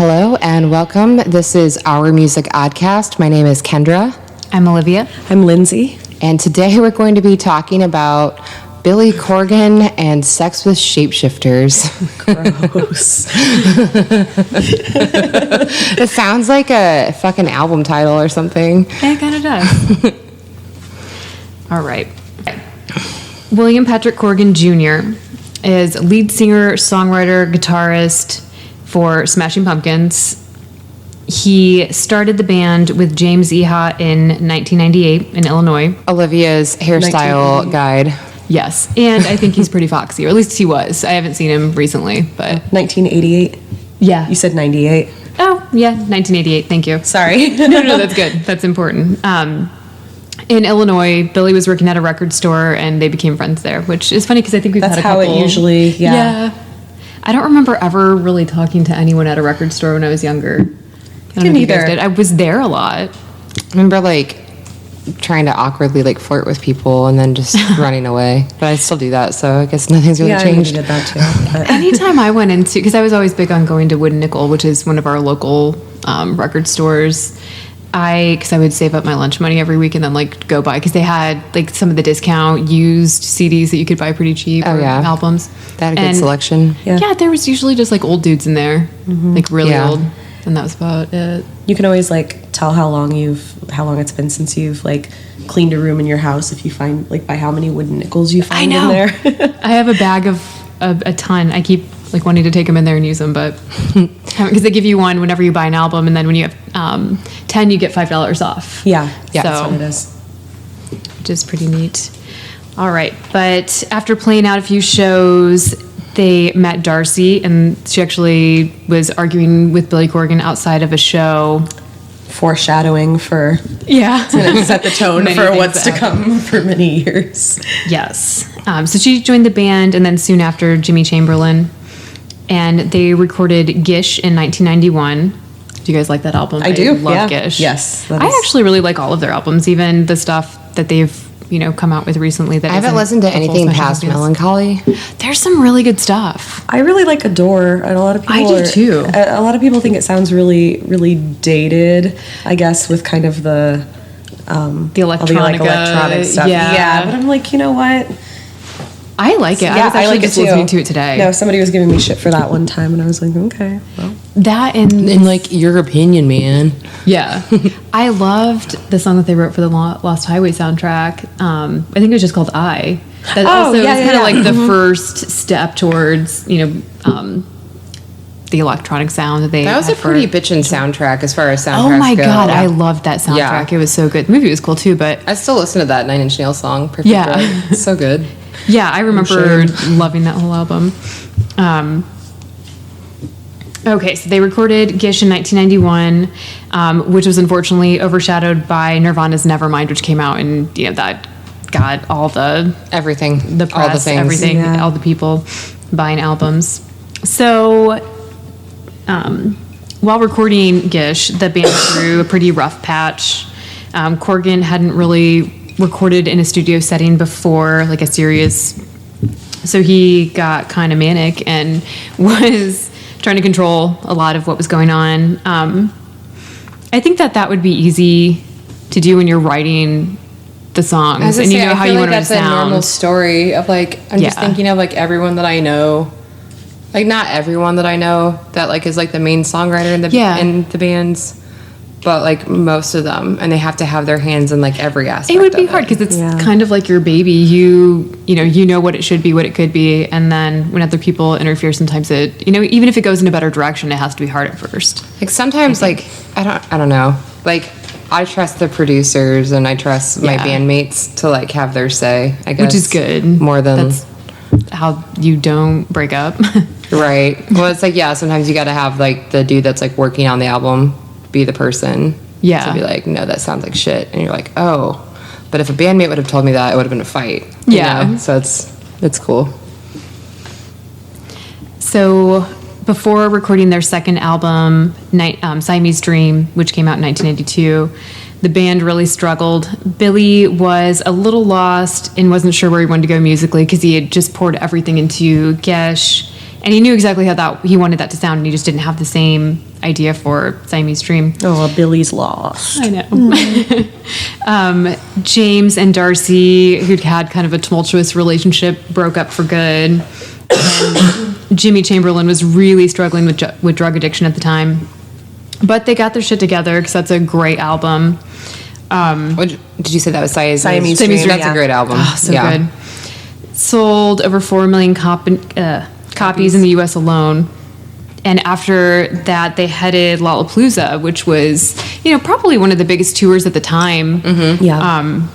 Hello and welcome. This is Our Music Oddcast. My name is Kendra. I'm Olivia. I'm Lindsay. And today we're going to be talking about Billy Corgan and sex with shapeshifters. Gross. It sounds like a fucking album title or something. It kind of does. All right. William Patrick Corgan Jr. is lead singer, songwriter, guitarist for Smashing Pumpkins. He started the band with James Iha in 1998 in Illinois. Olivia's hairstyle guide. Yes, and I think he's pretty foxy, or at least he was. I haven't seen him recently, but 1988. yeah. You said 98. Oh, yeah, 1988. Thank you. Sorry. No, that's good. That's important. In Illinois, Billy was working at a record store, and they became friends there, which is funny because I think we've That's had a couple. how it usually, yeah. I don't remember ever really talking to anyone at a record store when I was younger. I don't know if you guys did. I was there a lot. I remember trying to awkwardly flirt with people and then just running away. But I still do that, so I guess nothing's really changed. I did that too. But. Anytime I went into, because I was always big on going to Wood and Nickel, which is one of our local record stores. Because I would save up my lunch money every week and then go buy, because they had some of the discount used CDs that you could buy pretty cheap. Albums. They had a good selection. Yeah, there was usually just old dudes in there, really old, and that was about it. You can always tell how long it's been since you've cleaned a room in your house if you find by how many wooden nickels you find in there. I have a bag of a ton. I keep wanting to take them in there and use them, but because they give you one whenever you buy an album, and then when you have 10, you get $5 off. Yeah, so, that's what it is. Which is pretty neat. All right, but after playing out a few shows, they met Darcy, and she actually was arguing with Billy Corgan outside of a show. Foreshadowing for It's gonna set the tone for what's to come for many years. Yes. So she joined the band, and then soon after, Jimmy Chamberlain. And they recorded Gish in 1991. Do you guys like that album? I do. Love Gish. Yes. I actually really like all of their albums, even the stuff that they've come out with recently. That I haven't listened to anything past Melancholy. There's some really good stuff. I really like Adore, and a lot of people do too. A lot of people think it sounds really, really dated. I guess with kind of the electronic stuff. Yeah, but I'm you know what? I like it. I was actually just listening to it today. No, somebody was giving me shit for that one time, and I was like, okay, well. That and your opinion, man. Yeah. I loved the song that they wrote for the Lost Highway soundtrack. I think it was just called I. That also was kind of the first step towards, the electronic sound that they That was had a pretty bitchin' soundtrack as far as soundtracks go. Oh my God, I loved that soundtrack. Yeah. It was so good. The movie was cool too, but I still listen to that Nine Inch Nails song. Perfect. Yeah. Right? It's so good. Yeah, I remember loving that whole album. Okay, so they recorded Gish in 1991, which was unfortunately overshadowed by Nirvana's Nevermind, which came out, and that got all the everything, the press, all the things. everything, all the people buying albums. So, while recording Gish, the band went through a pretty rough patch. Corgan hadn't really recorded in a studio setting before, a serious, so he got kind of manic and was trying to control a lot of what was going on. I think that would be easy to do when you're writing the songs and you know how you want it to sound. That's a normal story of I'm just thinking of everyone that I know, not everyone that I know that is the main songwriter in the bands. But most of them, and they have to have their hands in every aspect. It would be hard because it's kind of like your baby. You know what it should be, what it could be, and then when other people interfere, sometimes it even if it goes in a better direction, it has to be hard at first. Sometimes I don't know. I trust the producers and I trust my bandmates to have their say. I guess, which is good. More than that's how you don't break up. Right. Well, it's sometimes you got to have the dude that's working on the album be the person to be no, that sounds like shit, and you're oh, but if a bandmate would have told me that, it would have been a fight. So it's cool. So before recording their second album, Siamese Dream, which came out in 1982, the band really struggled. Billy was a little lost and wasn't sure where he wanted to go musically because he had just poured everything into Gish, And he knew exactly how he wanted that to sound, and he just didn't have the same idea for Siamese Dream. Oh, Billy's lost. I know. James and Darcy, who'd had kind of a tumultuous relationship, broke up for good. And Jimmy Chamberlain was really struggling with drug addiction at the time. But they got their shit together, because that's a great album. Did you say that was Siamese Dream? That's a great album. Oh, so good. Sold over 4 million copies in the U.S. alone. And after that, they headed Lollapalooza, which was, probably one of the biggest tours at the time. Mm-hmm. Yeah.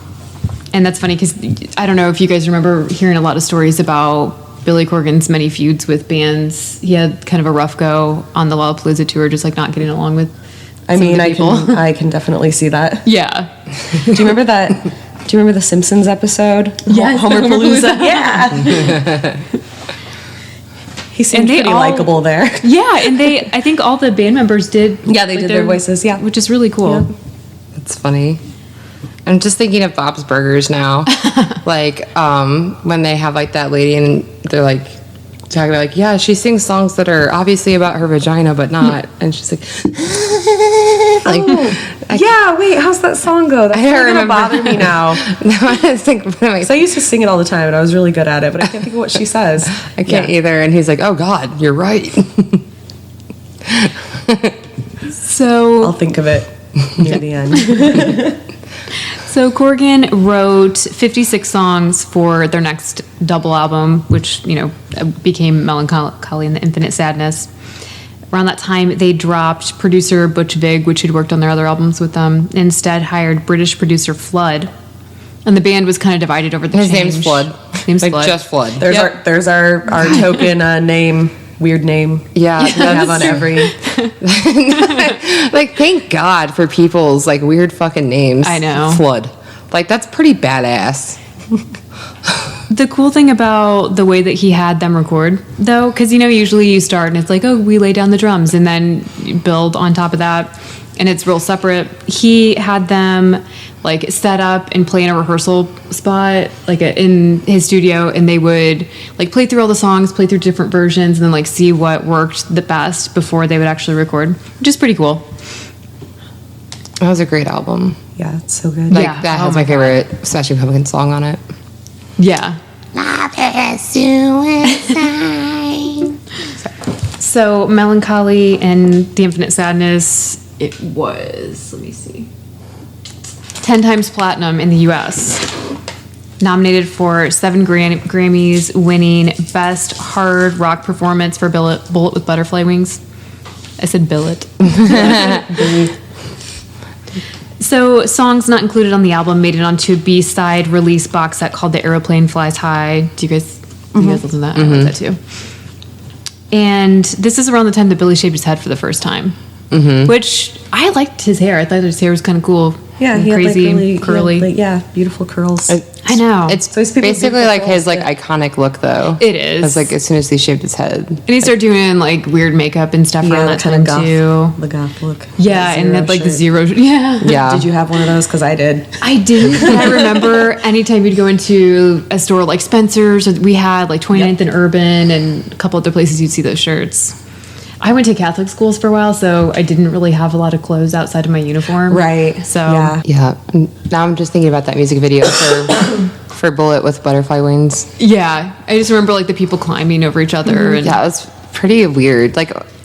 And that's funny because I don't know if you guys remember hearing a lot of stories about Billy Corgan's many feuds with bands. He had kind of a rough go on the Lollapalooza tour, just like not getting along with I can definitely see that. Yeah. Do you remember that? Do you remember the Simpsons episode? Yes, Homerpalooza. Yeah. He seemed pretty likable there. Yeah, and I think all the band members did. Yeah, they did their voices. Yeah, which is really cool. Yeah. That's funny. I'm just thinking of Bob's Burgers now. When they have like that lady and they're like talking about like, yeah, she sings songs that are obviously about her vagina but not, and she's like, wait, how's that song go? That's not gonna bother me now. So I used to sing it all the time, and I was really good at it, but I can't think of what she says. I can't either. And he's like, oh God, you're right. So I'll think of it near the end. So Corgan wrote 56 songs for their next double album, which, became Melancholy and the Infinite Sadness. Around that time, they dropped producer Butch Vig, which had worked on their other albums with them, and instead hired British producer Flood. And the band was kind of divided over the His change. name's Flood. Flood. Just Flood. There's our token name, weird name. Yeah, we have on every. Thank God for people's weird fucking names. I know. Flood. That's pretty badass. The cool thing about the way that he had them record, though, because usually you start and it's like, oh, we lay down the drums and then you build on top of that, and it's real separate. He had them set up and play in a rehearsal spot in his studio, and they would play through all the songs, play through different versions, and then see what worked the best before they would actually record, which is pretty cool. That was a great album. Yeah, it's so good. That has my favorite Smashing Pumpkins song on it. Yeah. So Melancholy and the Infinite Sadness, it was, let me see, 10 times platinum in the US. Nominated for 7 Grammys, winning Best Hard Rock Performance for Bullet with Butterfly Wings. I said billet. So, songs not included on the album made it onto a B-side release box set called The Aeroplane Flies High. Do you guys listen to that? I like that too. And this is around the time that Billy shaved his head for the first time, which I liked his hair. I thought his hair was kind of cool. Yeah, he crazy, had really curly. Beautiful curls. I know. It's basically his iconic look, though. It is. It's as soon as he shaved his head. And he started doing weird makeup and stuff around that time too. The goth look. Yeah, and then the zero. Yeah. Did you have one of those? Because I did. I didn't. But I remember anytime you'd go into a store like Spencer's, or we had 29th and Urban and a couple other places, you'd see those shirts. I went to Catholic schools for a while, so I didn't really have a lot of clothes outside of my uniform. Right. So yeah. Now I'm just thinking about that music video for Bullet with Butterfly Wings. Yeah, I just remember the people climbing over each other. And yeah, it was pretty weird.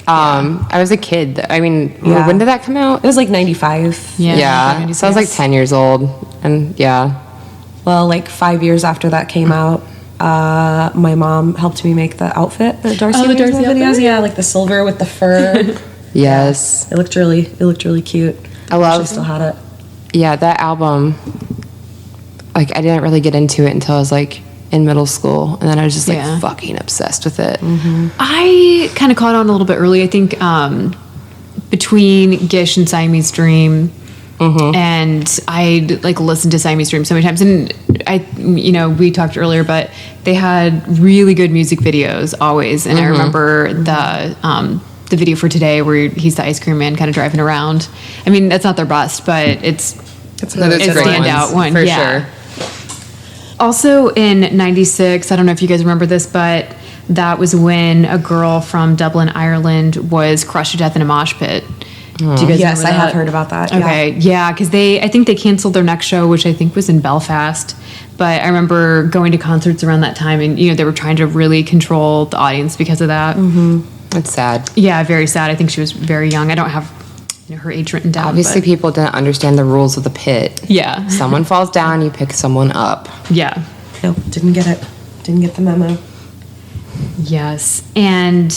I was a kid. I mean, when did that come out? It was 95. Yeah. So I was 10 years old, and Well, 5 years after that came out, my mom helped me make the outfit that Darcy made in the videos. Yeah, the silver with the fur. Yes. Yeah. It looked really cute. I still had it. Yeah, that album, I didn't really get into it until I was in middle school, and then I was just fucking obsessed with it. I kind of caught on a little bit early. I think between Gish and Siamese Dream, and I'd listened to Siamese Dream so many times, and we talked earlier, but they had really good music videos always, and I remember the video for Today where he's the ice cream man kind of driving around. I mean, that's not their best, but it's a standout one for sure. Also in 96, I don't know if you guys remember this, but that was when a girl from Dublin, Ireland was crushed to death in a mosh pit. Do you guys remember that? I have heard about that. Okay, yeah, because I think they canceled their next show, which I think was in Belfast. But I remember going to concerts around that time, and they were trying to really control the audience because of that. It's sad. Yeah, very sad. I think she was very young. I don't have her age written down. Obviously, people didn't understand the rules of the pit. Yeah. Someone falls down, you pick someone up. Yeah. Nope, didn't get it. Didn't get the memo. Yes, and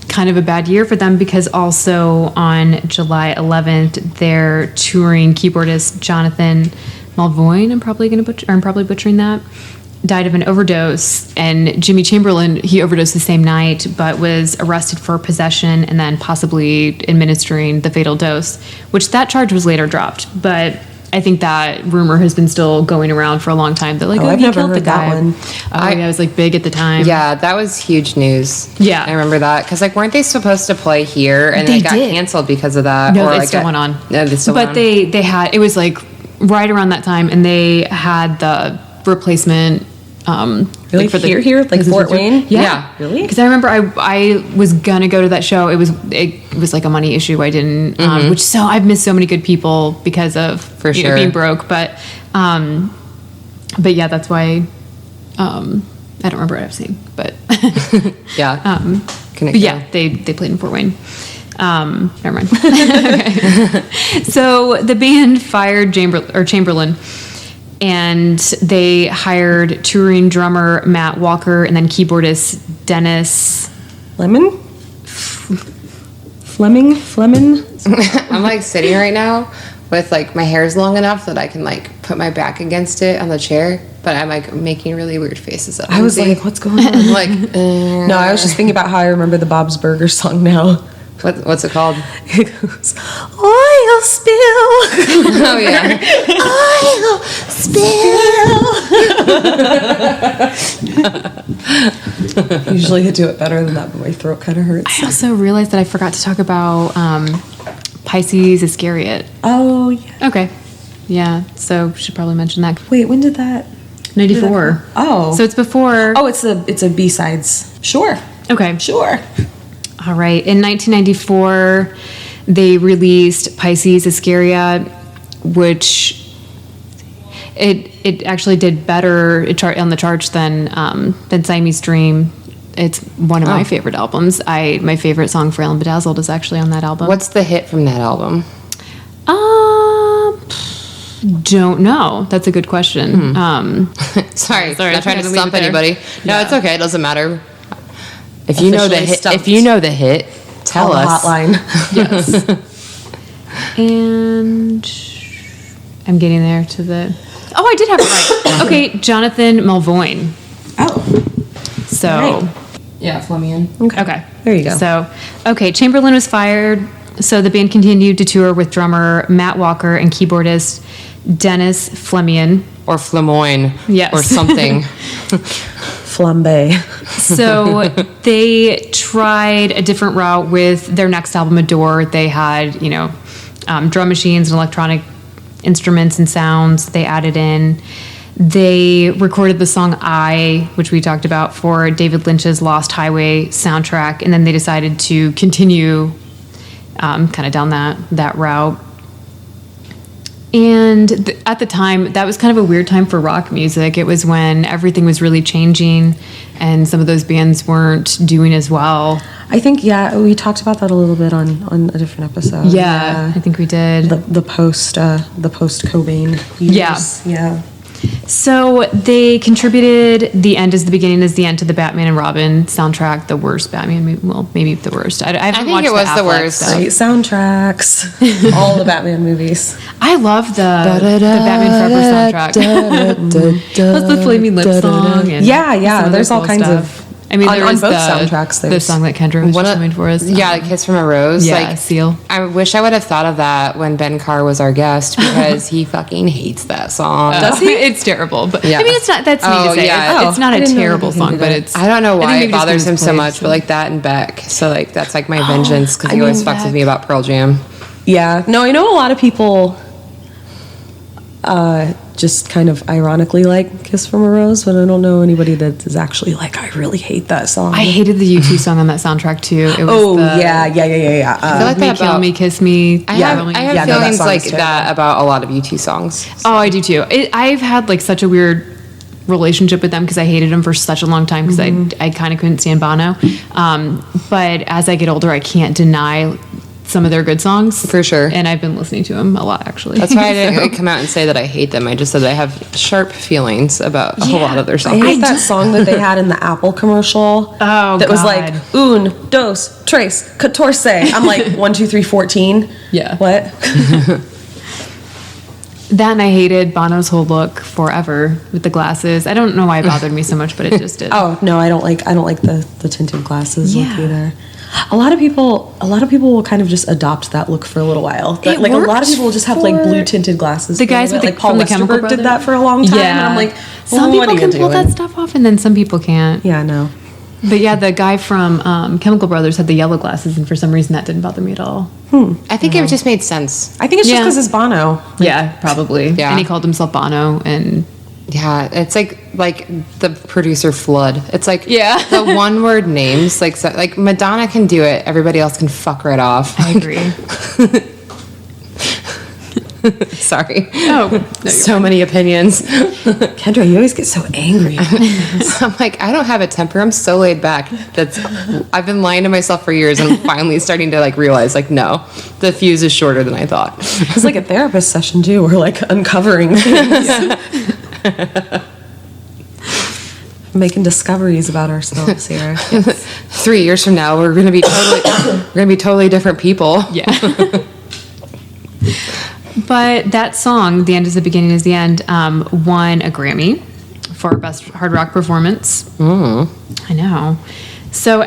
kind of a bad year for them because also on July 11th, their touring keyboardist Jonathan Malvoine, I'm probably butchering that, died of an overdose. And Jimmy Chamberlain, he overdosed the same night, but was arrested for possession and then possibly administering the fatal dose, which that charge was later dropped. But I think that rumor has been still going around for a long time. They're like, I've never heard that one. Yeah, it was like big at the time. Yeah, that was huge news. Yeah. I remember that. Because, weren't they supposed to play here? And they got canceled because of that? No, they still went on. No, they still went on. But they had, it was right around that time, and they had the replacement. Really? For here? Like Fort Wayne? Yeah. Really? Because I remember I was gonna go to that show. It was like a money issue. I didn't, I've missed so many good people because of being broke. But yeah, that's why. I don't remember what I was saying, but yeah. But yeah, they played in Fort Wayne. Never mind. Okay. So the band fired Chamberlain. And they hired touring drummer Matt Walker and then keyboardist Dennis Fleming. I'm sitting right now with my hair's long enough that I can put my back against it on the chair, but I'm making really weird faces at I was like, what's going on? No, I was just thinking about how I remember the Bob's Burgers song now. What's it called? It goes, oil spill. Oh, yeah. Oil spill. Usually I do it better than that, but my throat kind of hurts. I also realized that I forgot to talk about Pisces Iscariot. Oh, yeah. Okay. Yeah, so should probably mention that. Wait, when did that? 94. Oh. So it's before. Oh, it's a B-sides. Sure. Okay. Sure. All right. In 1994, they released Pisces Iscariot, which it actually did better on the charts than Siamese Dream. It's one of my favorite albums. My favorite song, Frail and Bedazzled, is actually on that album. What's the hit from that album? Don't know. That's a good question. Sorry, not trying to stump anybody. No, Yeah. It's okay. It doesn't matter. If you know the hit, tell us. Hotline. Yes. And I'm getting there to the. Oh, I did have it right. Okay, Jonathan Malvoine. Oh. So. Right. Yeah, Fleming. Okay. There you go. So, Chamberlain was fired. So the band continued to tour with drummer Matt Walker and keyboardist Dennis Fleming. Or Flemoyne. Yes. Or something. Flambe. So they tried a different route with their next album, Adore. They had, drum machines and electronic instruments and sounds they added in. They recorded the song I, which we talked about, for David Lynch's Lost Highway soundtrack, and then they decided to continue kind of down that route. And at the time, that was kind of a weird time for rock music. It was when everything was really changing, and some of those bands weren't doing as well. I think, we talked about that a little bit on a different episode. Yeah, I think we did. The post Cobain years. Yeah. So they contributed The End is the Beginning is the End to the Batman and Robin soundtrack, the worst Batman movie. Well, maybe the worst. I haven't watched it was the worst. Great soundtracks. All the Batman movies. I love the Batman Forever soundtrack. That's the Flaming Lips song. And yeah. There's all kinds of. I mean, there on is both soundtracks. The song that Kendra was just doing for us. Yeah, Kiss from a Rose. Yeah, Seal. I wish I would have thought of that when Ben Carr was our guest, because he fucking hates that song. Does he? It's terrible. But yeah. I mean, it's not. That's me to say. Yeah. It's not a terrible song, but it's. I don't know why it bothers him so much, but that and Beck. So that's my vengeance, because he always fucks with me about Pearl Jam. Yeah. No, I know a lot of people just kind of ironically like Kiss from a Rose, but I don't know anybody that is actually like, I really hate that song. I hated the U2 song on that soundtrack too. It was yeah. I feel like Me, Kill Me, Kiss Me. I have feelings like that about a lot of U2 songs. So. Oh, I do too. I've had like such a weird relationship with them because I hated them for such a long time because I kind of couldn't stand Bono. But as I get older, I can't deny some of their good songs. For sure. And I've been listening to them a lot, actually. That's why I didn't come out and say that I hate them. I just said I have sharp feelings about a lot of their songs. I hate that song that they had in the Apple commercial. Oh, that was like, un, dos, tres, catorce. I'm like, 1, 2, 3, 14. Yeah. What? That, and I hated Bono's whole look forever with the glasses. I don't know why it bothered me so much, but it just did. Oh, no, I don't like the tinted glasses look either. A lot of people will kind of just adopt that look for a little while. Like a lot of people will just have like blue tinted glasses. The guys with like Paul from the Chemical Westerberg Brothers did that for a long time. Yeah. And I'm like, some people can pull that stuff off, and then some people can't. Yeah, no. But yeah, the guy from Chemical Brothers had the yellow glasses, and for some reason that didn't bother me at all. I think it just made sense. I think it's just because it's Bono. Yeah, probably. Yeah. And he called himself Bono, and yeah, it's like the producer Flood. It's like the one word names. Like Madonna can do it. Everybody else can fuck right off. I agree. Sorry. Oh, no, so many opinions. Kendra, you always get so angry. I'm like, I don't have a temper. I'm so laid back. I've been lying to myself for years, and I'm finally starting to like realize, like, no, the fuse is shorter than I thought. It's like a therapist session too. We're like uncovering things. Making discoveries about ourselves here. 3 years from now, we're gonna be totally different people. Yeah. But that song, "The End Is the Beginning Is the End," won a Grammy for Best Hard Rock Performance. I know. So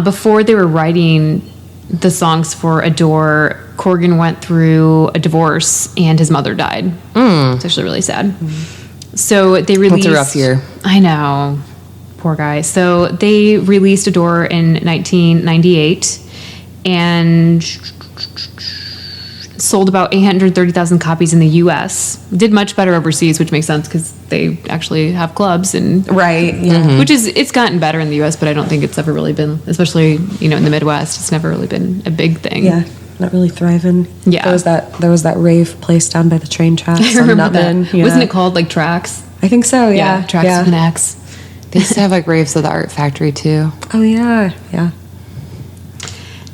before they were writing the songs for Adore, Corgan went through a divorce and his mother died. It's actually really sad. So they released... That's a rough year. I know. Poor guy. So they released Adore in 1998 and sold about 830,000 copies in the U.S. Did much better overseas, which makes sense because they actually have clubs and right. Yeah. It's gotten better in the U.S., but I don't think it's ever really been, especially in the Midwest. It's never really been a big thing. Yeah, not really thriving. Yeah, there was that rave place down by the train tracks. I remember that. Yeah. Wasn't it called like Tracks? I think so. Yeah, Tracks with an X. They used to have like raves at the Art Factory too. Oh yeah, yeah.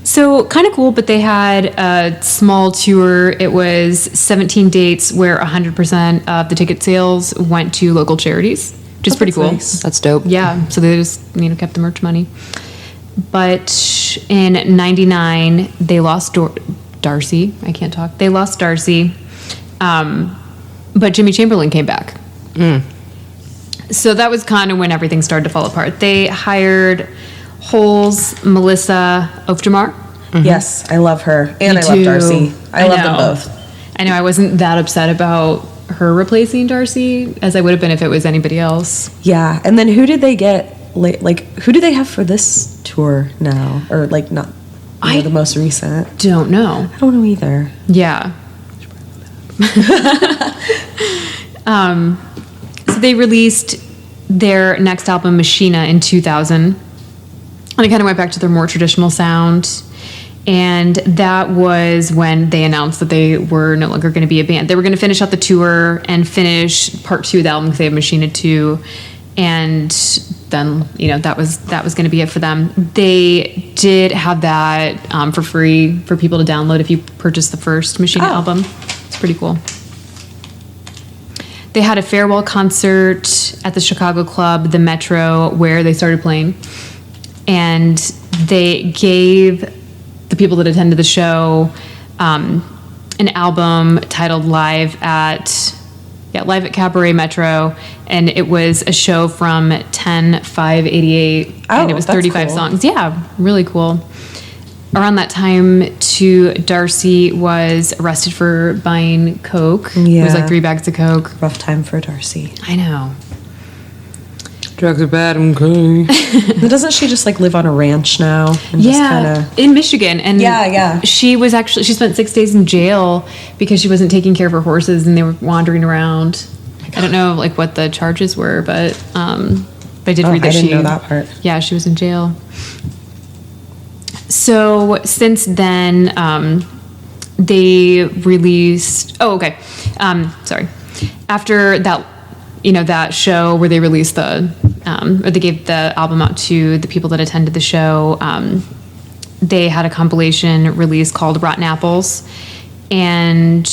So kind of cool, but they had a small tour. It was 17 dates where 100% of the ticket sales went to local charities, which is pretty cool. Nice. That's dope. Yeah, so they just kept the merch money. But in '99, they lost Darcy. I can't talk. They lost Darcy, but Jimmy Chamberlain came back. So that was kind of when everything started to fall apart. They hired Holes, Melissa Ofjamar. Yes, I love her. And I love Darcy. I love them both. I know I wasn't that upset about her replacing Darcy as I would have been if it was anybody else. Yeah, and then who did they get? Like, who do they have for this tour now? Or, like, not the most recent? Don't know. I don't know either. Yeah. So they released their next album, Machina, in 2000. And it kind of went back to their more traditional sound. And that was when they announced that they were no longer going to be a band. They were going to finish out the tour and finish part 2 of the album because they have Machina 2. And then, that was going to be it for them. They did have that for free for people to download if you purchase the first Machina album. It's pretty cool. They had a farewell concert at the Chicago club, the Metro, where they started playing. And they gave the people that attended the show an album titled Live at Cabaret Metro, and it was a show from 10/5/88, and it was 35 songs. Yeah, really cool. Around that time, too, Darcy was arrested for buying coke. Yeah. It was like 3 bags of coke. Rough time for Darcy. I know. Drugs are bad, okay. Doesn't she just like live on a ranch now? And just in Michigan. And she spent 6 days in jail because she wasn't taking care of her horses and they were wandering around. I don't know like what the charges were, but I did read that I didn't know that part. Yeah, she was in jail. So since then, they released. Oh, okay. Sorry. After that, that show where they released or they gave the album out to the people that attended the show. They had a compilation release called Rotten Apples, and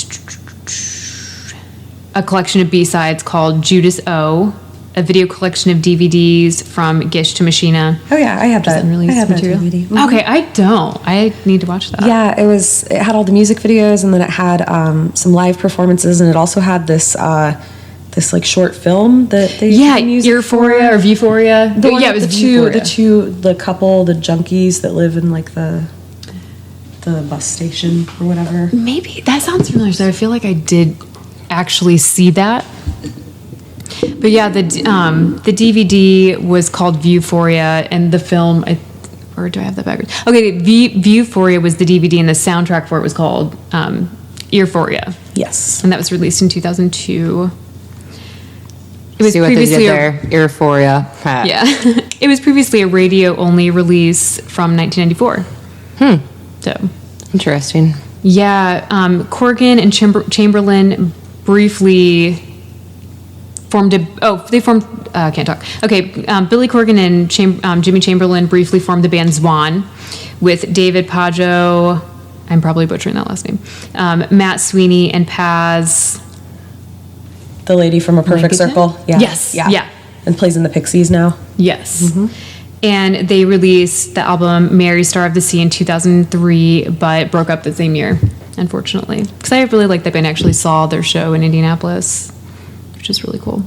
a collection of B-sides called Judas O, a video collection of DVDs from Gish to Machina. Oh yeah, I have that. Unreleased I have material. that DVD. Mm-hmm. Okay, I don't. I need to watch that. Yeah, it had all the music videos, and then it had some live performances, and it also had this like short film that they Euphoria or Viewphoria. It was the couple, the junkies that live in like the bus station or whatever. Maybe that sounds familiar. So I feel like I did actually see that. But yeah, the DVD was called Viewphoria, and the film, or do I have that backwards? Okay, Viewphoria was the DVD, and the soundtrack for it was called Euphoria. Yes, and that was released in 2002. It was See what previously they did there. Euphoria. Yeah, it was previously a radio-only release from 1994. So interesting. Yeah, Corgan and Chamberlain briefly formed can't talk. Okay, Billy Corgan and Jimmy Chamberlain briefly formed the band Zwan with David Pajo, I'm probably butchering that last name, Matt Sweeney, and Paz. The lady from A Perfect Circle. Yeah. Yes. Yeah. And plays in the Pixies now. Yes. Mm-hmm. And they released the album Mary, Star of the Sea in 2003, but broke up the same year, unfortunately. Because I really like that band. I actually saw their show in Indianapolis, which is really cool.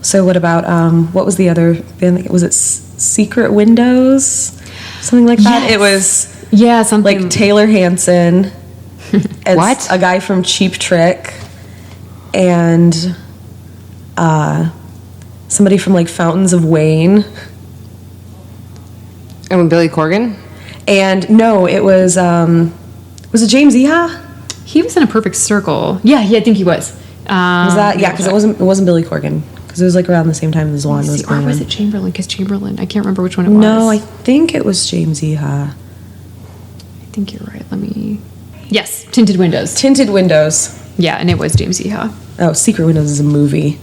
So what about, what was the other band? Was it Secret Windows? Something like that? Yes. It was something like Taylor Hanson. What? A guy from Cheap Trick. And somebody from like Fountains of Wayne. And Billy Corgan? And no, it was it James Iha? He was in A Perfect Circle. Yeah, I think he was. Was that? Yeah, because it wasn't Billy Corgan. Because it was like around the same time as Zwan was going on. Or was it Chamberlain? Because Chamberlain, I can't remember which one it was. No, I think it was James Iha. I think you're right. Yes, Tinted Windows. Tinted Windows. Yeah, and it was James Iha. Oh, Secret Windows is a movie.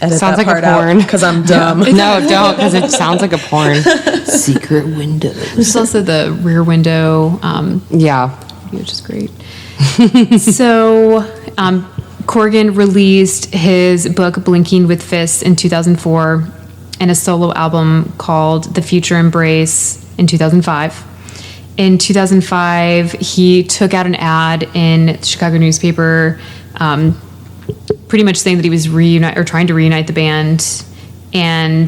Edit sounds that like part a porn. Because I'm dumb. No, don't, because it sounds like a porn. Secret Windows. There's also the Rear Window. Which is great. So, Corgan released his book Blinking with Fists in 2004 and a solo album called The Future Embrace in 2005. In 2005, he took out an ad in the Chicago newspaper, pretty much saying that he was trying to reunite the band, and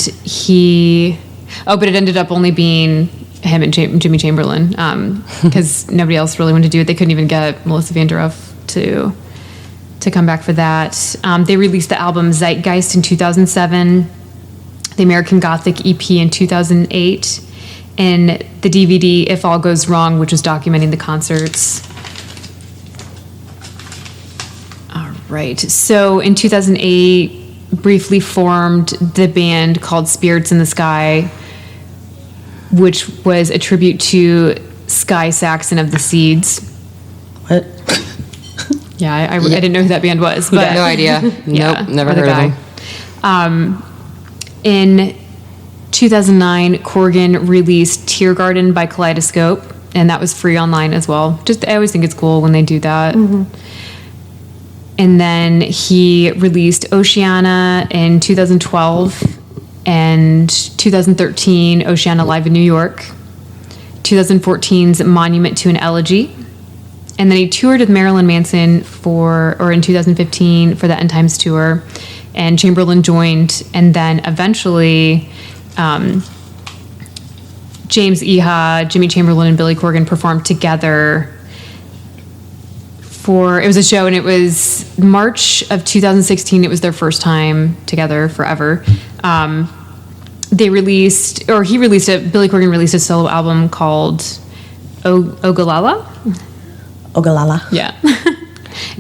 but it ended up only being him and Jimmy Chamberlain, because nobody else really wanted to do it. They couldn't even get Melissa Vanderoff to come back for that. They released the album Zeitgeist in 2007, the American Gothic EP in 2008, and the DVD If All Goes Wrong, which was documenting the concerts. All right. So in 2008, briefly formed the band called Spirits in the Sky, which was a tribute to Sky Saxon of the Seeds. What? Yeah, I didn't know who that band was. But no idea. Nope, never heard of them. In 2009, Corgan released Tear Garden by Kaleidoscope, and that was free online as well. I always think it's cool when they do that. Mm-hmm. And then he released Oceana in 2012, and 2013, Oceana Live in New York, 2014's Monument to an Elegy, and then he toured with Marilyn Manson in 2015 for the End Times tour, and Chamberlain joined, and then eventually James Iha, Jimmy Chamberlain, and Billy Corgan performed together it was a show, and it was March of 2016. It was their first time together forever. Billy Corgan released a solo album called Ogallala. Ogallala. Yeah.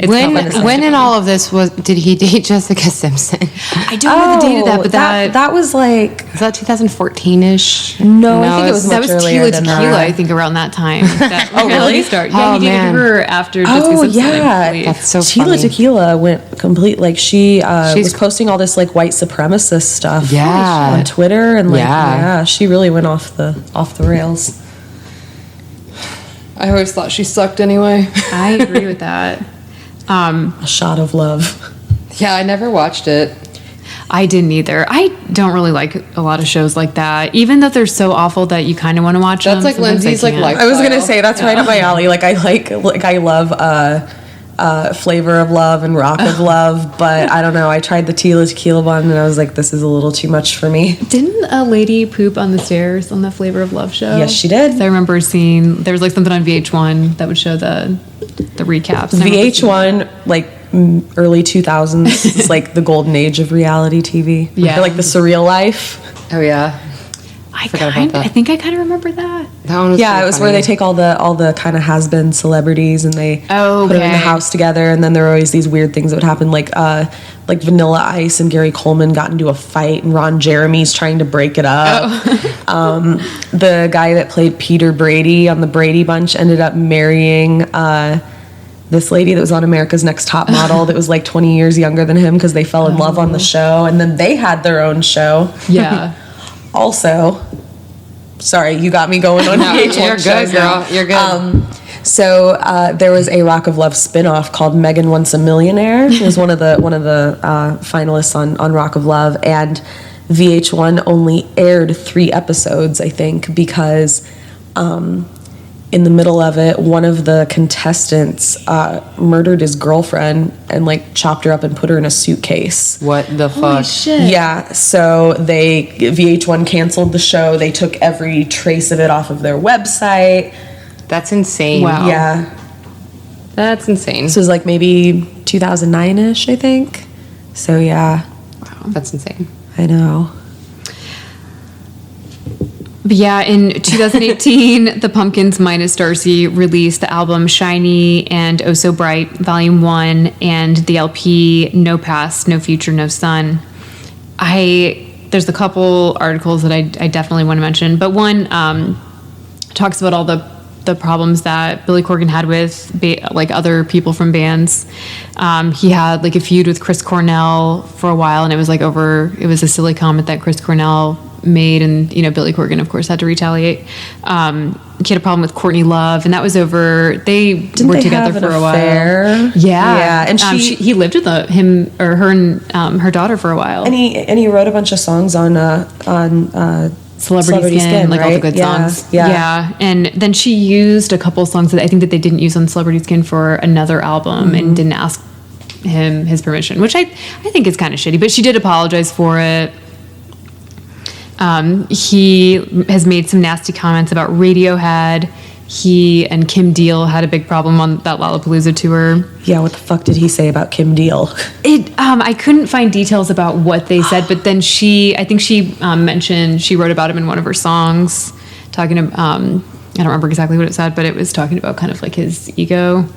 When in all of this did he date Jessica Simpson? I don't know the date of that, but that was like... Was that 2014-ish? No, I think it was much earlier than that. Tequila, I think, around that time. Oh, really? Yeah, he dated her after Jessica Simpson. Yeah. That's so funny. Tequila went complete... Like, she was posting all this, like, white supremacist stuff on Twitter. And, like, she really went off the rails. I always thought she sucked anyway. I agree with that. A Shot of Love. Yeah, I never watched it. I didn't either. I don't really like a lot of shows like that, even though they're so awful that you kind of want to watch them. That's like Lindsay's like lifestyle. I was gonna say that's right up my alley. Like I love Flavor of Love and Rock of Love, but I don't know. I tried the tequila one and I was like, this is a little too much for me. Didn't a lady poop on the stairs on the Flavor of Love show? Yes, she did. So I remember seeing there was like something on VH1 that would show the recaps. VH1 like early 2000s is like the golden age of reality TV. Yeah, like the Surreal Life. Oh yeah. I think I kind of remember that. That one was it was funny. Where they take all the kind of has-been celebrities and they put them in the house together, and then there were always these weird things that would happen, like Vanilla Ice and Gary Coleman got into a fight, and Ron Jeremy's trying to break it up. The guy that played Peter Brady on the Brady Bunch ended up marrying this lady that was on America's Next Top Model that was like 20 years younger than him because they fell in love on the show, and then they had their own show. Yeah. Also, sorry, you got me going on VH1 You're good, girl. You're good. So there was a Rock of Love spinoff called Megan Once a Millionaire. It was one of the finalists on Rock of Love, and VH1 only aired 3 episodes, I think, because in the middle of it, one of the contestants murdered his girlfriend and like chopped her up and put her in a suitcase. What the fuck? Holy shit. Yeah, so VH1 canceled the show. They took every trace of it off of their website. That's insane. Wow. Yeah. That's insane. This was like maybe 2009-ish, I think. So yeah. Wow. That's insane. I know. But yeah, in 2018, the Pumpkins minus Darcy released the album Shiny and Oh So Bright, Volume 1, and the LP No Past, No Future, No Sun. There's a couple articles that I definitely want to mention, but one talks about all the problems that Billy Corgan had with like other people from bands. He had like a feud with Chris Cornell for a while, and it was a silly comment that Chris Cornell made, and Billy Corgan of course had to retaliate. He had a problem with Courtney Love, and that was over. They were together for a while. Yeah, and he lived with her and her daughter for a while. And he wrote a bunch of songs on Celebrity Skin, like right? all the good songs. Yeah. And then she used a couple songs that I think that they didn't use on Celebrity Skin for another album, and didn't ask him his permission, which I think is kind of shitty. But she did apologize for it. He has made some nasty comments about Radiohead. He and Kim Deal had a big problem on that Lollapalooza tour. Yeah, what the fuck did he say about Kim Deal? I couldn't find details about what they said, but then I think she mentioned, she wrote about him in one of her songs, talking about, I don't remember exactly what it said, but it was talking about kind of like his ego.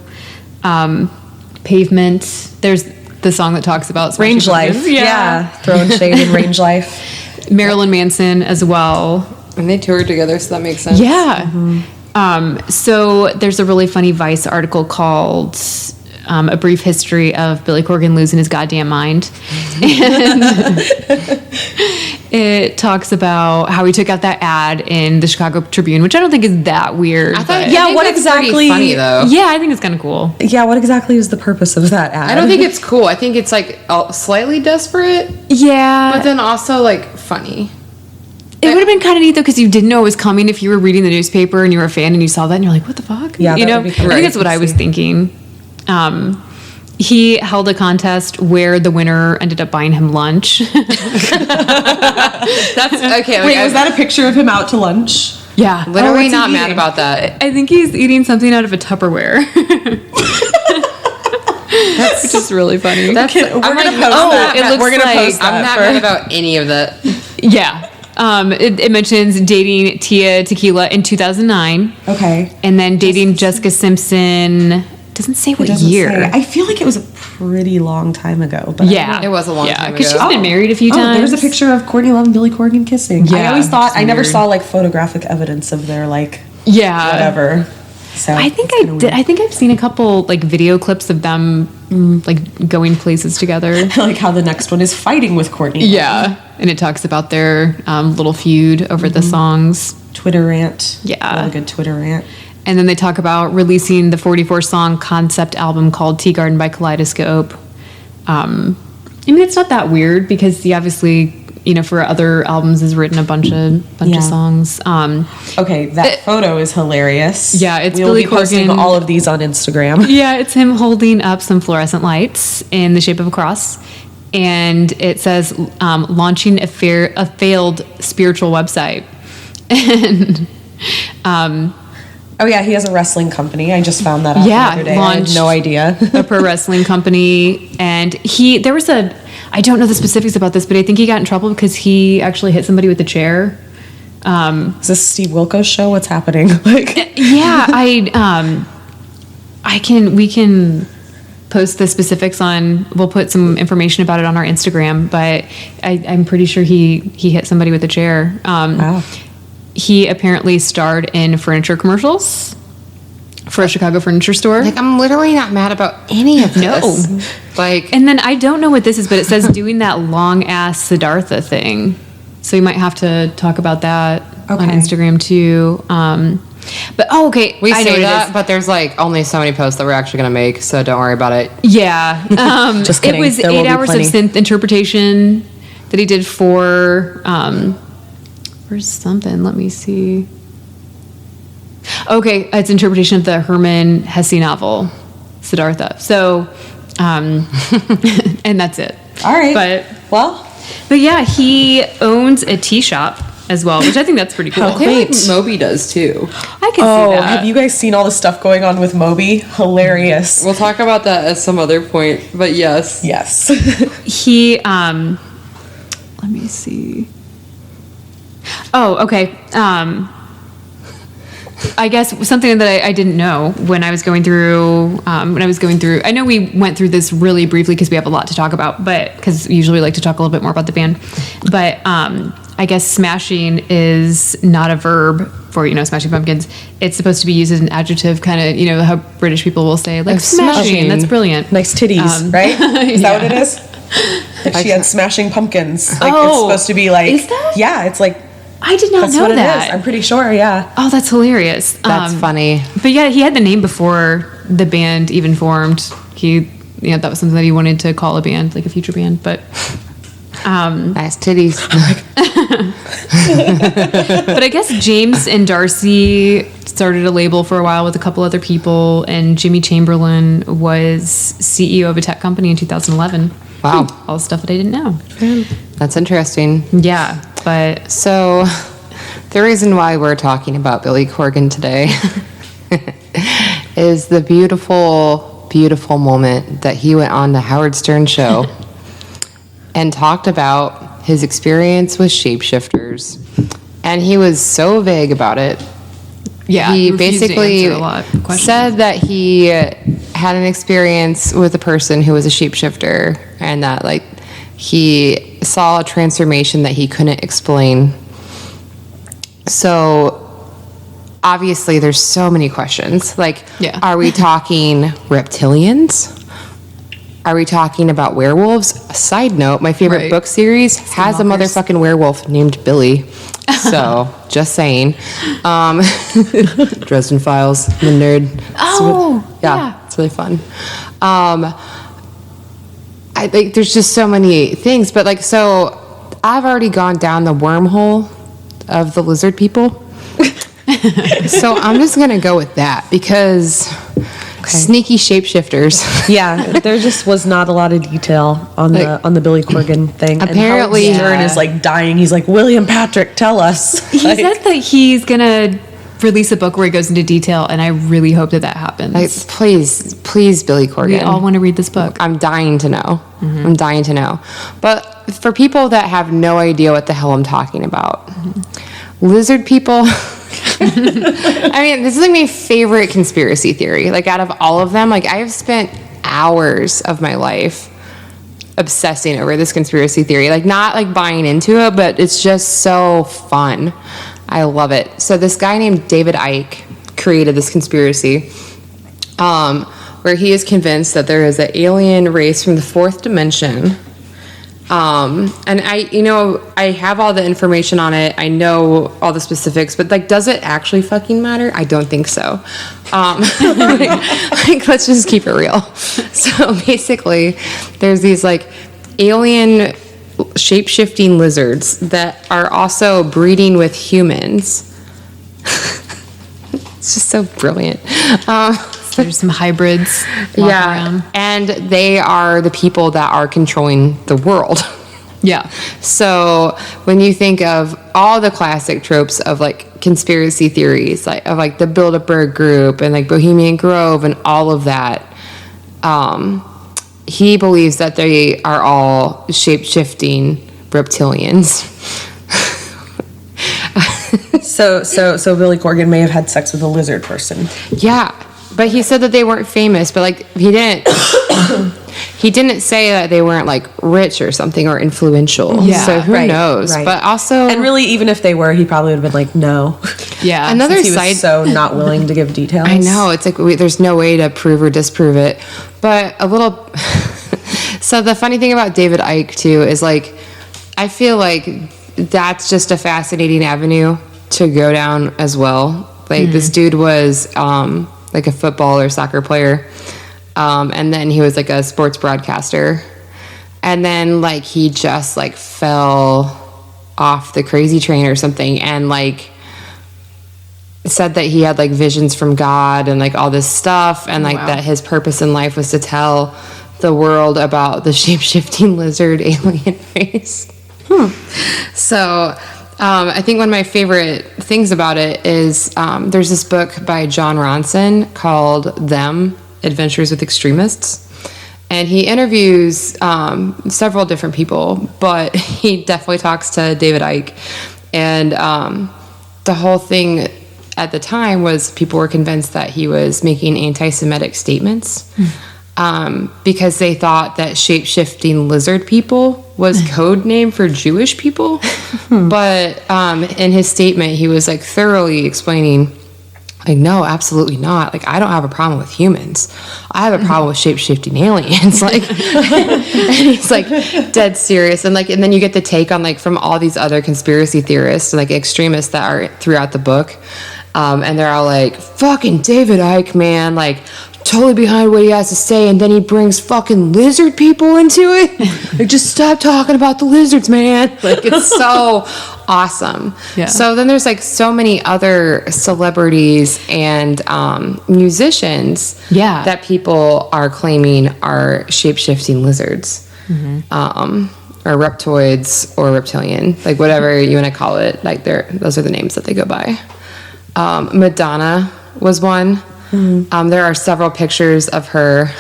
Pavement, there's the song that talks about Range Life. Yeah. Throwing shade in Range Life. Marilyn Manson as well. And they toured together, so that makes sense. Yeah. So there's a really funny Vice article called A Brief History of Billy Corgan Losing His Goddamn Mind. And it talks about how he took out that ad in the Chicago Tribune, which I don't think is that weird. What exactly? Funny though. Yeah, I think it's kind of cool. Yeah, what exactly is the purpose of that ad? I don't think it's cool. I think it's like slightly desperate. Yeah, but then also like funny. It would have been kind of neat though, because you didn't know it was coming if you were reading the newspaper and you were a fan and you saw that and you're like, what the fuck? Yeah, I think that's what I was thinking. He held a contest where the winner ended up buying him lunch. That's okay. Wait, was that a picture of him out to lunch? Yeah. Literally not mad about that. I think he's eating something out of a Tupperware. which is really funny. We're gonna post that. It looks we're gonna like post that. I'm not mad about any of that. Yeah. It mentions dating Tia Tequila in 2009. Okay. And then dating Jessica Simpson. Doesn't say what year. I feel like it was a pretty long time ago. But it was a long time ago. Because she's been married a few times. There's a picture of Courtney Love and Billy Corgan kissing. Yeah, I always thought, I never saw like photographic evidence of their like, whatever. So I think I did. I think I've seen a couple like video clips of them like going places together. Like how the next one is fighting with Courtney. Yeah. And it talks about their little feud over the songs. Twitter rant. Yeah. Really good Twitter rant. And then they talk about releasing the 44-song concept album called Tea Garden by Kaleidoscope. I mean, it's not that weird because he obviously, for other albums has written a bunch of songs. Okay, that photo is hilarious. Yeah, it's we'll Billy be posting Corgan. all of these on Instagram. Yeah, it's him holding up some fluorescent lights in the shape of a cross. And it says, launching a failed spiritual website. And... oh yeah, he has a wrestling company. I just found that out the other day. I had no idea. A pro wrestling company, and there was I don't know the specifics about this, but I think he got in trouble because he actually hit somebody with a chair. Is this Steve Wilkos show? What's happening? We can post the specifics we'll put some information about it on our Instagram, but I'm pretty sure he hit somebody with a chair. Wow. He apparently starred in furniture commercials for a Chicago furniture store. Like, I'm literally not mad about any of this. No. Like, and then I don't know what this is, but it says doing that long ass Siddhartha thing. So you might have to talk about that on Instagram too. But okay, we say that, but there's like only so many posts that we're actually gonna make, so don't worry about it. Yeah, just kidding. It was 8 hours of synth interpretation that he did for. Where's something? Let me see. Okay, it's interpretation of the Herman Hesse novel, Siddhartha. So, and that's it. All right. But yeah, he owns a tea shop as well, which I think that's pretty cool. I think like Moby does too. I can see that. Have you guys seen all the stuff going on with Moby? Hilarious. We'll talk about that at some other point, but yes. He, let me see. Oh, okay. I guess something that I didn't know when I was going through, I know we went through this really briefly because we have a lot to talk about, but because we usually like to talk a little bit more about the band, but I guess smashing is not a verb for, Smashing Pumpkins. It's supposed to be used as an adjective, kind of, how British people will say, like, smashing, that's brilliant. Nice titties, right? Is that what it is? Like she had smashing pumpkins. Like it's supposed to be like, is that? Yeah, it's like, I did not know that. It is. I'm pretty sure, yeah. Oh, that's hilarious. That's funny. But yeah, he had the name before the band even formed. That was something that he wanted to call a band, like a future band, but... nice titties. But I guess James and Darcy started a label for a while with a couple other people, and Jimmy Chamberlain was CEO of a tech company in 2011. Wow. All stuff that I didn't know. That's interesting. Yeah, but... So, the reason why we're talking about Billy Corgan today is the beautiful, beautiful moment that he went on the Howard Stern show and talked about his experience with Shapeshifters. And he was so vague about it. Yeah, he basically said that he had an experience with a person who was a shapeshifter, and that like he saw a transformation that he couldn't explain. So obviously there's so many questions. Like, are we talking reptilians? Are we talking about werewolves? Side note, my favorite book series has a motherfucking werewolf named Billy. So, just saying. Dresden Files, the nerd. It's really fun. I think there's just so many things, but like, so I've already gone down the wormhole of the lizard people. So I'm just gonna go with that because sneaky shapeshifters. Yeah, there just was not a lot of detail on the Billy Corgan thing. Apparently, and Stern is like dying. He's like, William Patrick, tell us. He said that he's gonna release a book where he goes into detail, and I really hope that happens. Like, please, Billy Corgan. We all want to read this book. I'm dying to know. I'm dying to know. But for people that have no idea what the hell I'm talking about, lizard people. I mean, this is like my favorite conspiracy theory. Like, out of all of them, like, I have spent hours of my life obsessing over this conspiracy theory. Like, not like buying into it, but it's just so fun. I love it. So this guy named David Icke created this conspiracy where he is convinced that there is an alien race from the fourth dimension. And I have all the information on it. I know all the specifics, but like, does it actually fucking matter? I don't think so. Like, let's just keep it real. So basically, there's these like alien shape-shifting lizards that are also breeding with humans. It's just so brilliant. There's some hybrids around. And they are the people that are controlling the world. Yeah. So when you think of all the classic tropes of like conspiracy theories, like of like the Bilderberg Group and like Bohemian Grove and all of that, he believes that they are all shape-shifting reptilians. So Billy Corgan may have had sex with a lizard person. Yeah. But he said that they weren't famous, but like he didn't say that they weren't like rich or something or influential. Yeah, so who knows? Right. But also, and really, even if they were, he probably would have been like, no. Yeah. Another Since he was so not willing to give details. I know, it's like there's no way to prove or disprove it. But a little. So the funny thing about David Icke too is like, I feel like that's just a fascinating avenue to go down as well. Like this dude was like a football or soccer player. And then he was like a sports broadcaster. And then like he just like fell off the crazy train or something and like said that he had like visions from God and like all this stuff and like that his purpose in life was to tell the world about the shape-shifting lizard alien race. So I think one of my favorite things about it is there's this book by John Ronson called Them, Adventures with Extremists. And he interviews several different people, but he definitely talks to David Icke. And the whole thing at the time was people were convinced that he was making anti-Semitic statements because they thought that shape-shifting lizard people was code name for Jewish people. But in his statement, he was like thoroughly explaining, like, no, absolutely not. Like, I don't have a problem with humans. I have a problem with shape-shifting aliens. Like, and he's like dead serious. And like, and then you get the take on like from all these other conspiracy theorists, like extremists that are throughout the book. And they're all like, fucking David Icke, man, like totally behind what he has to say. And then he brings fucking lizard people into it. Like, just stop talking about the lizards, man. Like, it's so awesome. Yeah. So then there's like so many other celebrities and musicians that people are claiming are shape-shifting lizards, or reptoids or reptilian, like whatever you want to call it. Like those are the names that they go by. Madonna was one. There are several pictures of her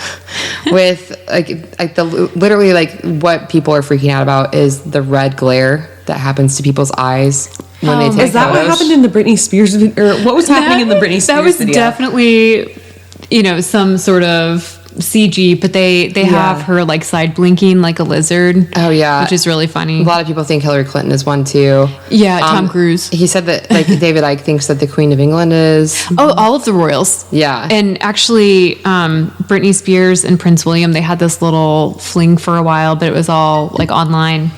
with like the literally like what people are freaking out about is the red glare that happens to people's eyes when they take Is that photos. what happened in the Britney Spears or what was happening in the Britney Spears video? That was video? definitely, some sort of CG, but they have her like side blinking like a lizard. Oh yeah, which is really funny. A lot of people think Hillary Clinton is one too. Yeah, Tom Cruise. He said that like David Icke thinks that the Queen of England is. Oh, all of the royals. Yeah, and actually, Britney Spears and Prince William, they had this little fling for a while, but it was all like online.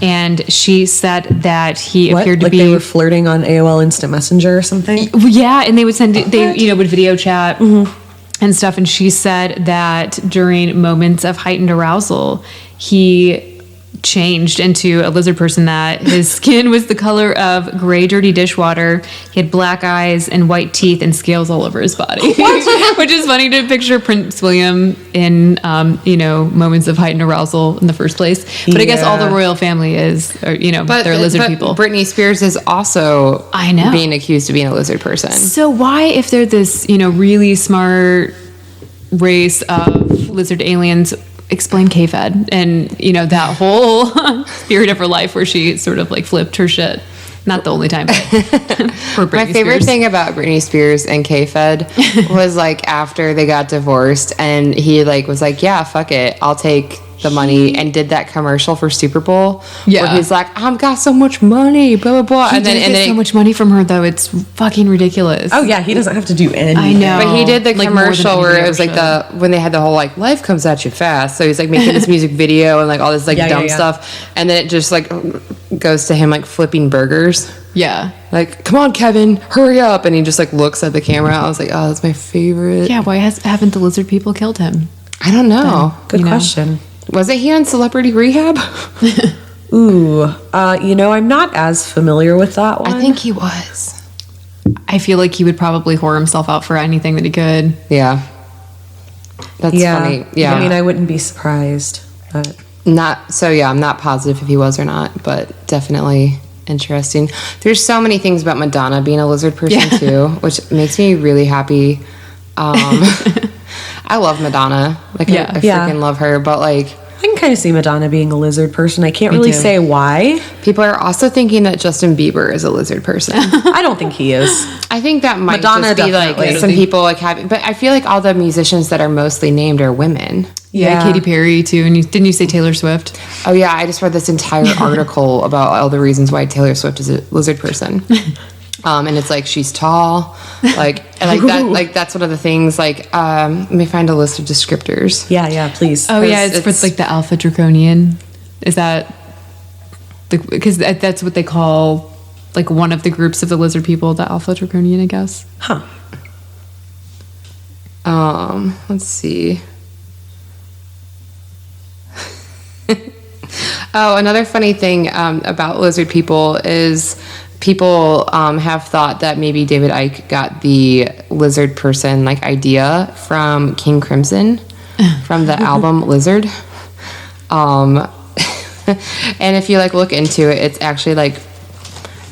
And she said that he appeared to be they were flirting on AOL Instant Messenger or something. Yeah, and they would would video chat. And stuff, and she said that during moments of heightened arousal, he changed into a lizard person, that his skin was the color of gray, dirty dishwater. He had black eyes and white teeth and scales all over his body. Which is funny to picture Prince William in, moments of heightened arousal in the first place. But I guess all the royal family is, they're lizard people. Britney Spears is also being accused of being a lizard person. So why, if they're this, really smart race of lizard aliens, explain K-Fed and that whole period of her life where she sort of like flipped her shit. Not the only time, but for Britney My favorite thing about Britney Spears and K-Fed was like after they got divorced and he like was like, yeah, fuck it, I'll take the money, and did that commercial for Super Bowl where he's like, I've got so much money, blah blah blah. He did get so much money from her though, it's fucking ridiculous. Oh yeah, he doesn't have to do anything. I know, but he did the commercial where it was like when they had the whole like life comes at you fast, so he's like making this music video and like all this like dumb stuff, and then it just like goes to him like flipping burgers. Yeah, like, come on Kevin, hurry up, and he just like looks at the camera. I was like, oh, that's my favorite. Yeah, why haven't the lizard people killed him? I don't know. Good question. Wasn't he on Celebrity Rehab? Ooh, I'm not as familiar with that one. I think he was. I feel like he would probably whore himself out for anything that he could. Yeah. That's funny. Yeah. I mean, I wouldn't be surprised. But. I'm not positive if he was or not, but definitely interesting. There's so many things about Madonna being a lizard person too, which makes me really happy. I love Madonna. Like, I freaking love her, but like... I can kind of see Madonna being a lizard person. I can't really say why. People are also thinking that Justin Bieber is a lizard person. I don't think he is. I think that might Madonna just be like some people like having... But I feel like all the musicians that are mostly named are women. Yeah, Katy Perry too. And didn't you say Taylor Swift? Oh yeah, I just read this entire article about all the reasons why Taylor Swift is a lizard person. And it's like she's tall, like that's one of the things. Like, let me find a list of descriptors. Yeah, please. Oh yeah, it's for like the Alpha Draconian. Is that because that's what they call like one of the groups of the lizard people, the Alpha Draconian, I guess. Huh. Let's see. Oh, another funny thing about lizard people is people have thought that maybe David Icke got the lizard person like idea from King Crimson from the album Lizard. And if you like look into it, it's actually like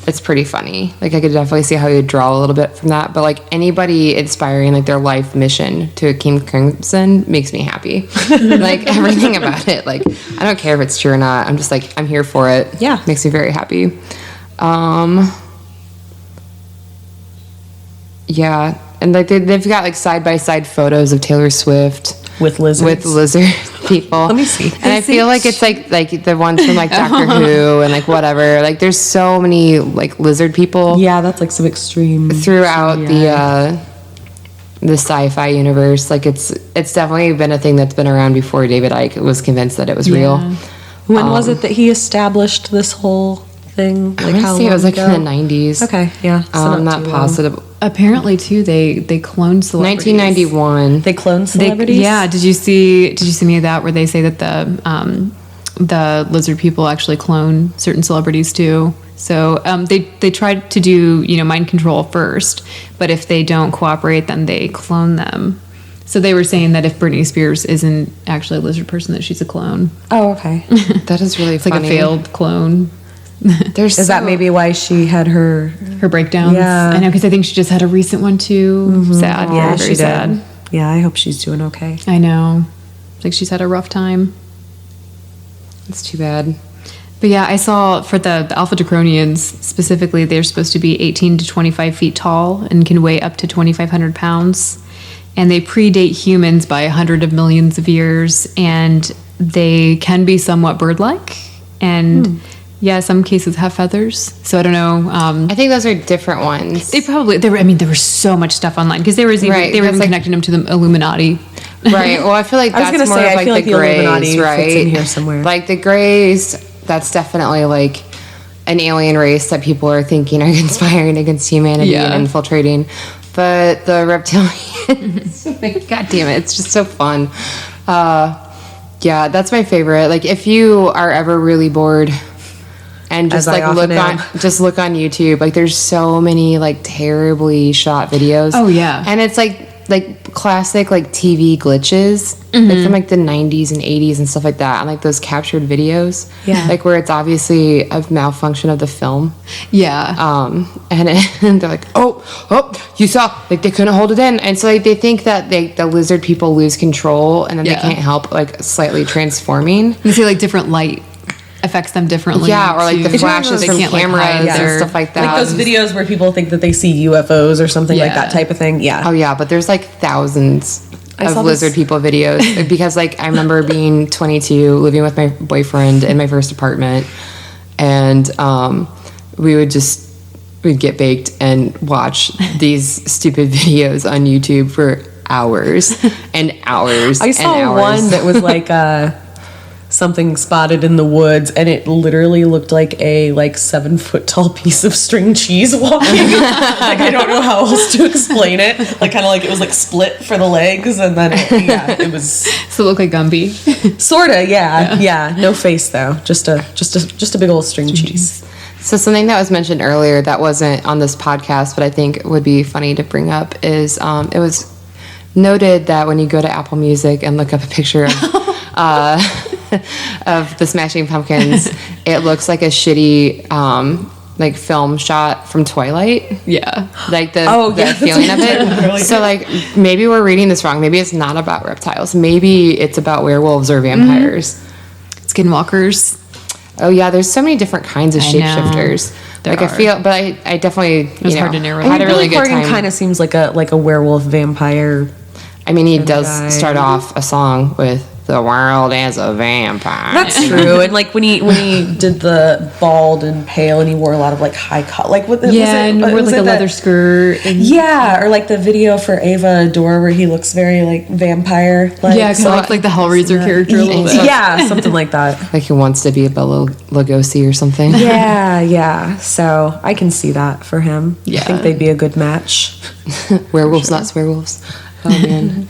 it's pretty funny. Like I could definitely see how you draw a little bit from that. But like anybody inspiring like their life mission to King Crimson makes me happy. Like everything about it. Like I don't care if it's true or not. I'm just like I'm here for it. Yeah, makes me very happy. Yeah, and like they've got like side by side photos of Taylor Swift with lizard people. Let me see. And I feel like it's like the ones from like Doctor Who and like whatever. Like there's so many like lizard people. Yeah, that's like some extreme throughout the sci-fi universe. Like it's definitely been a thing that's been around before David Icke was convinced that it was real. When was it that he established this whole thing? Like I want to say it was like in the 90s. Okay, yeah. So I'm not positive. Apparently, too, they cloned celebrities. 1991. They cloned celebrities? Yeah. Did you see any of that where they say that the lizard people actually clone certain celebrities too? So they tried to do mind control first, but if they don't cooperate, then they clone them. So they were saying that if Britney Spears isn't actually a lizard person, that she's a clone. Oh, okay. That is really funny. Like a failed clone. Is that maybe why she had her breakdowns? Yeah, I know, because I think she just had a recent one too. Mm-hmm. Sad. Yeah, very sad. Yeah, I hope she's doing okay. I know. Like she's had a rough time. It's too bad. But yeah, I saw for the Alpha Draconians specifically, they're supposed to be 18 to 25 feet tall and can weigh up to 2,500 pounds. And they predate humans by 100 of millions of years, and they can be somewhat bird-like. And yeah, some cases have feathers. So I don't know. I think those are different ones. There was so much stuff online because they were even connecting them to the Illuminati. Right. Well, I feel like that's more of like the Greys, right? Fits in here somewhere. Like the Greys, that's definitely like an alien race that people are thinking are conspiring against humanity and infiltrating. But the reptilians, God damn it, it's just so fun. Yeah, that's my favorite. Like, if you are ever really bored and just like look on YouTube, like there's so many like terribly shot videos. Oh yeah. And it's like classic like TV glitches, like from like the 90s and 80s and stuff like that, and like those captured videos, like where it's obviously a malfunction of the film, and they're like, oh, you saw, like they couldn't hold it in, and so like they think that the lizard people lose control, and then they can't help like slightly transforming. You see like different light affects them differently. Yeah, or like the flashes from cameras and stuff like that. Like those videos where people think that they see UFOs or something like that type of thing. Yeah. Oh yeah, but there's like thousands of lizard people videos because like I remember being 22, living with my boyfriend in my first apartment, and we'd get baked and watch these stupid videos on YouTube for hours and hours. I saw one that was like something spotted in the woods, and it literally looked like a 7 foot tall piece of string cheese walking. Like I don't know how else to explain it. Like kind of like it was like split for the legs, and then it was. So it looked like Gumby. Sorta, yeah. No face though, just a big old string cheese. So something that was mentioned earlier that wasn't on this podcast, but I think would be funny to bring up is it was noted that when you go to Apple Music and look up a picture of the Smashing Pumpkins, it looks like a shitty like film shot from Twilight. Yeah. Like the feeling of it. So like maybe we're reading this wrong. Maybe it's not about reptiles. Maybe it's about werewolves or vampires. Skinwalkers. Oh yeah, there's so many different kinds of shapeshifters. Like I feel, but I definitely it was hard to narrow. Had a really good time. Kind of seems like a werewolf vampire. I mean, he does start off a song with "The world is a vampire." That's true. And like when he did the bald and pale, and he wore a lot of like high cut, like what? And wore like a leather skirt. And, or like the video for Ava Adore where he looks very like vampire. Like, kind of like the Hellraiser character a little bit. Yeah, something like that. Like he wants to be a Bela Lugosi or something. Yeah. So I can see that for him. Yeah. I think they'd be a good match. Werewolves, not swearwolves. Oh man.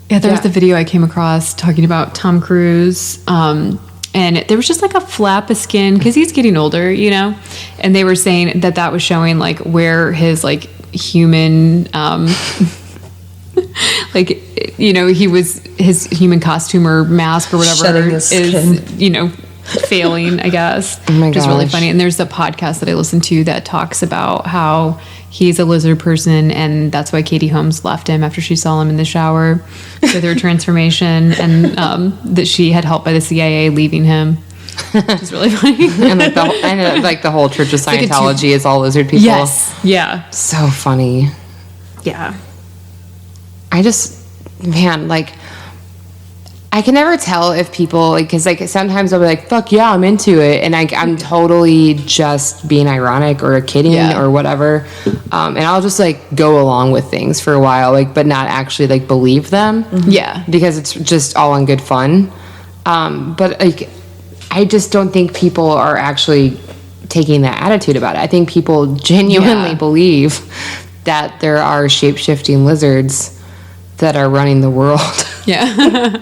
There was the video I came across talking about Tom Cruise, and there was just like a flap of skin because he's getting older, and they were saying that was showing like where his like human, like he was his human costume or mask or whatever is failing, I guess. Oh my which is really gosh. funny. And there's a podcast that I listened to that talks about how he's a lizard person, and that's why Katie Holmes left him after she saw him in the shower with her transformation, and that she had help by the CIA leaving him. Which is really funny. And the whole Church of Scientology is all lizard people. Yes. Yeah. So funny. Yeah. I just, man, like, I can never tell if people, like, because, like, sometimes I'll be like, fuck yeah, I'm into it. And I'm totally just being ironic or kidding or whatever. And I'll just, like, go along with things for a while, like, but not actually, like, believe them. Mm-hmm. Yeah. Because it's just all in good fun. But, like, I just don't think people are actually taking that attitude about it. I think people genuinely believe that there are shape-shifting lizards that are running the world. Yeah.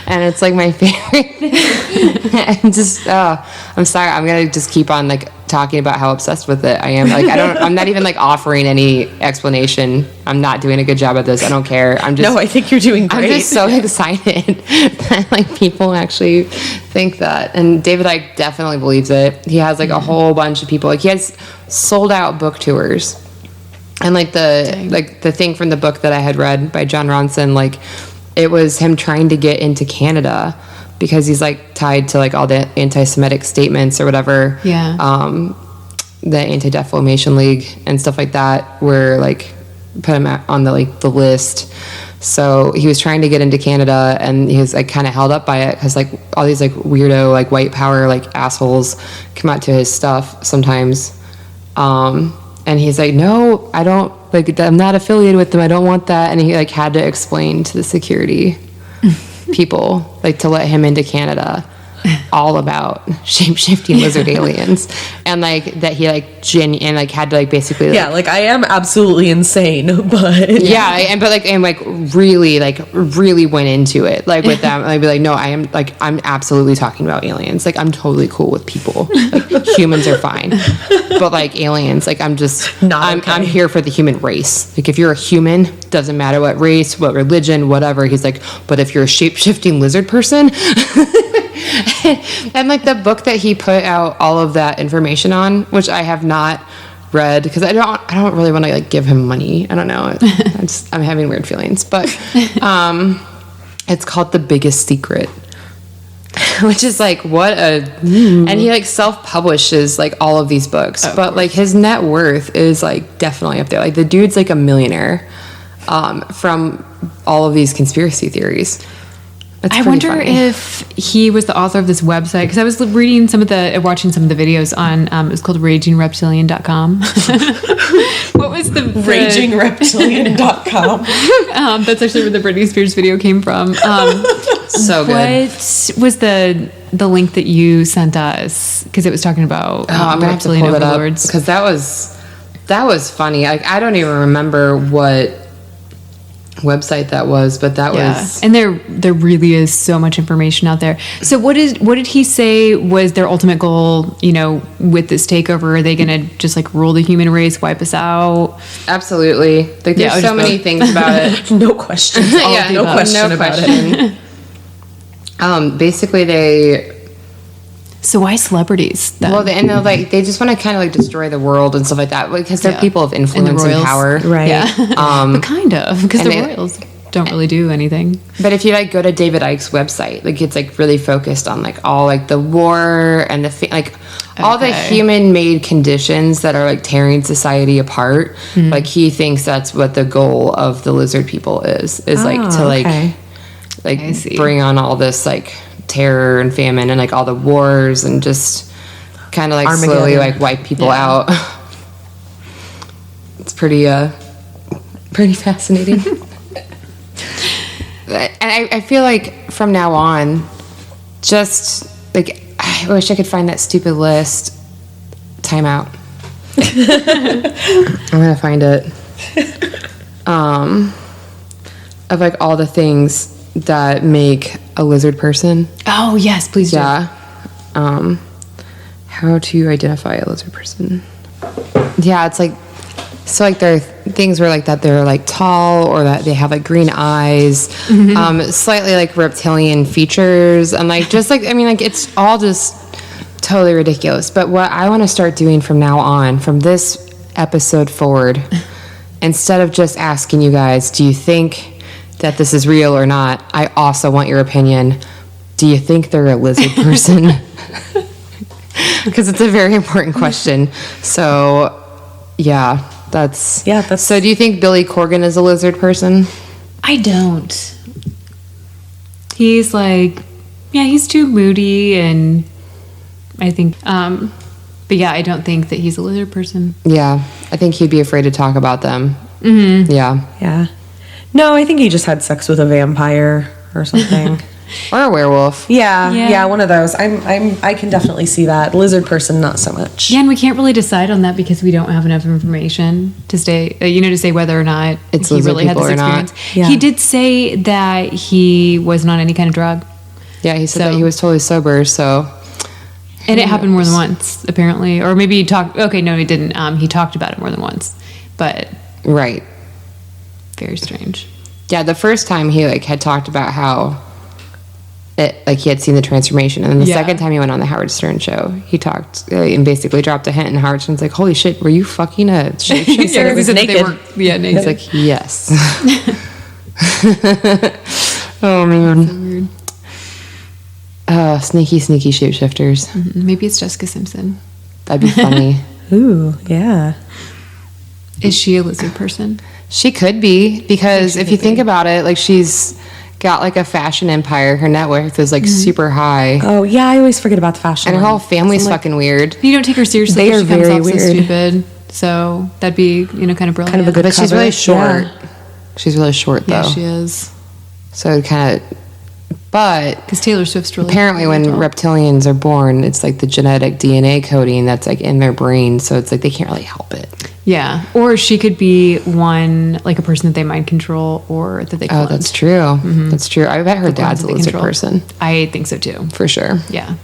And it's like my favorite thing. I'm just, I'm sorry. I'm going to just keep on like talking about how obsessed with it I am. Like, I'm not even like offering any explanation. I'm not doing a good job at this. I don't care. No, I think you're doing great. I'm just so excited that like people actually think that. And David Icke definitely believes it. He has like a whole bunch of people. Like he has sold out book tours. And like the thing from the book that I had read by John Ronson, like it was him trying to get into Canada because he's like tied to like all the anti-Semitic statements or whatever. Yeah. The Anti-Defamation League and stuff like that were like put him on the like the list. So he was trying to get into Canada, and he was like kind of held up by it because like all these like weirdo like white power like assholes come out to his stuff sometimes. And he's like, no, I don't, like, I'm not affiliated with them. I don't want that. And he, like, had to explain to the security people, like, to let him into Canada. all about shape-shifting lizard aliens, and like that he like had to like basically like, I am absolutely insane, but really went into it like with them. I'd be like, no, I'm absolutely talking about aliens. Like I'm totally cool with people. Like humans are fine, but like aliens, like I'm here for the human race. Like if you're a human, doesn't matter what race, what religion, whatever. He's like, but if you're a shape-shifting lizard person. And like the book that he put out all of that information on, which I have not read because I don't really want to like give him money. I don't know. I'm having weird feelings, but it's called The Biggest Secret, which is like and he like self-publishes like all of these books, but like his net worth is like definitely up there. Like the dude's like a millionaire from all of these conspiracy theories. I wonder if he was the author of this website, because I was watching some of the videos on, it was called ragingreptilian.com. What was the ragingreptilian.com? That's actually where the Britney Spears video came from. So good. What was the link that you sent us? Because it was talking about I'm gonna have to pull it up because that was funny. I don't even remember what website that was, but that was, and there really is so much information out there. So what did he say was their ultimate goal, with this takeover? Are they gonna just like rule the human race, wipe us out? Absolutely. Like there's so many things about it. No question. No question about it. Basically so why celebrities then? Well, they just want to kind of like destroy the world and stuff like that because they're people of influence and power, right? Yeah, but kind of, because the royals don't really do anything. But if you like go to David Icke's website, like it's like really focused on like all like the war and all the human-made conditions that are like tearing society apart. Mm-hmm. Like he thinks that's what the goal of the lizard people is like to like bring on all this like terror and famine and like all the wars and just kind of like Armageddon. Slowly like wipe people out. It's pretty fascinating. And I feel like from now on, just like I wish I could find that stupid list. Time out. I'm gonna find it. Of like all the things that make a lizard person. Oh yes, please do. Yeah. How to identify a lizard person. Yeah, it's like so like there are things where like that they're like tall or that they have like green eyes, slightly like reptilian features, and like just like it's all just totally ridiculous. But what I want to start doing from now on, from this episode forward, instead of just asking you guys, do you think that this is real or not, I also want your opinion. Do you think they're a lizard person? Because it's a very important question. So, that's... So do you think Billy Corgan is a lizard person? I don't. He's like... Yeah, he's too moody, and I think... but yeah, I don't think that he's a lizard person. Yeah, I think he'd be afraid to talk about them. Mm-hmm. Yeah. No, I think he just had sex with a vampire or something. Or a werewolf. Yeah, one of those. I can definitely see that. Lizard person, not so much. Yeah, and we can't really decide on that because we don't have enough information to say whether or not it's he really had this experience. Yeah. He did say that he wasn't on any kind of drug. Yeah, he said that he was totally sober, so... And it happened more than once, apparently. Or maybe he talked... Okay, no, he didn't. He talked about it more than once. But... Right. Very strange. Yeah, the first time he like had talked about how he had seen the transformation, and then the second time he went on the Howard Stern show, he talked and basically dropped a hint, and Howard Stern's like, "Holy shit, were you fucking a shapeshifter?" He said it was naked. Naked. He's like, "Yes." Oh man. So weird. Sneaky shapeshifters. Mm-hmm. Maybe it's Jessica Simpson. That'd be funny. Ooh, yeah. Is she a lizard person? She could be, because if you think about it, like she's got like a fashion empire. Her net worth is like super high. Oh yeah, I always forget about the fashion. And her whole family's fucking weird. You don't take her seriously. They are very weird. So stupid. So that'd be kind of brilliant. Kind of a good. But she's really short. Yeah. She's really short though. Yeah, she is. So it kind of But because Taylor Swift's really apparently when reptilians are born, it's like the genetic DNA coding that's like in their brain, so it's like they can't really help it. Yeah, or she could be one, like a person that they mind control, or that they cloned. Oh, that's true. Mm-hmm. That's true. I bet her dad's a lizard person. I think so too. For sure. Yeah.